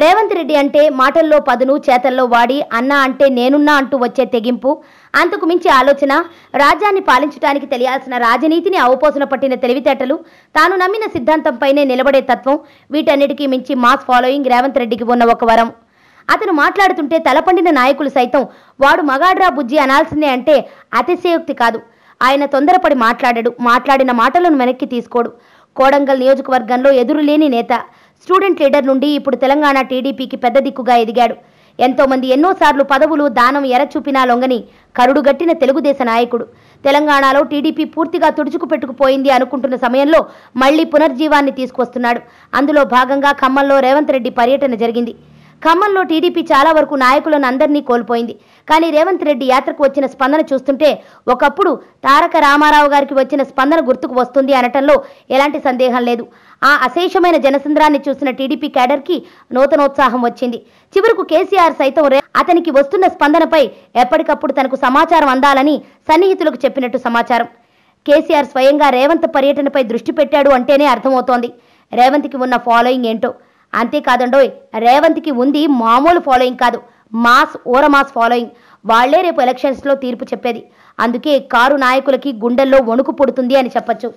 రేవంత్ రెడ్డి అంటే మాటల్లో పదును చేతల్లో వాడి అన్న అంటే నేనున్నా అంటూ వచ్చే తెగింపు, అంతకు మించి ఆలోచన, రాజ్యాన్ని పాలించడానికి తెలియాల్సిన రాజనీతిని అవపోసన పట్టిన తెలివితేటలు, తాను నమ్మిన సిద్ధాంతంపైనే నిలబడే తత్వం, వీటన్నిటికీ మించి మాస్ ఫాలోయింగ్ రేవంత్ రెడ్డికి ఉన్న ఒక వరం. అతను మాట్లాడుతుంటే తలపండిన నాయకులు సైతం వాడు మగాడ్రా బుజ్జి అనాల్సిందే అంటే అతిశయోక్తి కాదు. ఆయన తొందరపడి మాట్లాడాడు, మాట్లాడిన మాటలను వెనక్కి తీసుకోడు. కోడంగల్ నియోజకవర్గంలో ఎదురులేని నేత, స్టూడెంట్ లీడర్ నుండి ఇప్పుడు తెలంగాణ టీడీపీకి పెద్ద దిక్కుగా ఎదిగాడు. ఎంతోమంది ఎన్నోసార్లు పదవులు దానం ఎరచూపినా లొంగని కరుడుగట్టిన తెలుగుదేశ నాయకుడు. తెలంగాణలో టీడీపీ పూర్తిగా తుడుచుకు పెట్టుకుపోయింది అనుకుంటున్న సమయంలో మళ్లీ పునర్జీవాన్ని తీసుకొస్తున్నాడు. అందులో భాగంగా ఖమ్మంలో రేవంత్ రెడ్డి పర్యటన జరిగింది. ఖమ్మంలో టీడీపీ చాలా వరకు నాయకులను అందరినీ కోల్పోయింది. కానీ రేవంత్ రెడ్డి యాత్రకు వచ్చిన స్పందన చూస్తుంటే ఒకప్పుడు తారక రామారావు గారికి వచ్చిన స్పందన గుర్తుకు వస్తుంది అనటంలో ఎలాంటి సందేహం లేదు. ఆ అశేషమైన జనసంద్రాన్ని చూసిన టీడీపీ క్యాడర్కి నూతనోత్సాహం వచ్చింది. చివరకు కేసీఆర్ సైతం అతనికి వస్తున్న స్పందనపై ఎప్పటికప్పుడు తనకు సమాచారం అందాలని సన్నిహితులకు చెప్పినట్టు సమాచారం. కేసీఆర్ స్వయంగా రేవంత్ పర్యటనపై దృష్టి పెట్టాడు అంటేనే అర్థమవుతోంది రేవంత్కి ఉన్న ఫాలోయింగ్ ఏంటో. అంతేకాదండోయ్, రేవంత్కి ఉంది మామూలు ఫాలోయింగ్ కాదు, మాస్ ఓరమాస్ ఫాలోయింగ్. వాళ్లే రేపు ఎలక్షన్స్లో తీర్పు చెప్పేది. అందుకే కారు నాయకులకి గుండెల్లో వణుకు పుడుతుంది అని చెప్పొచ్చు.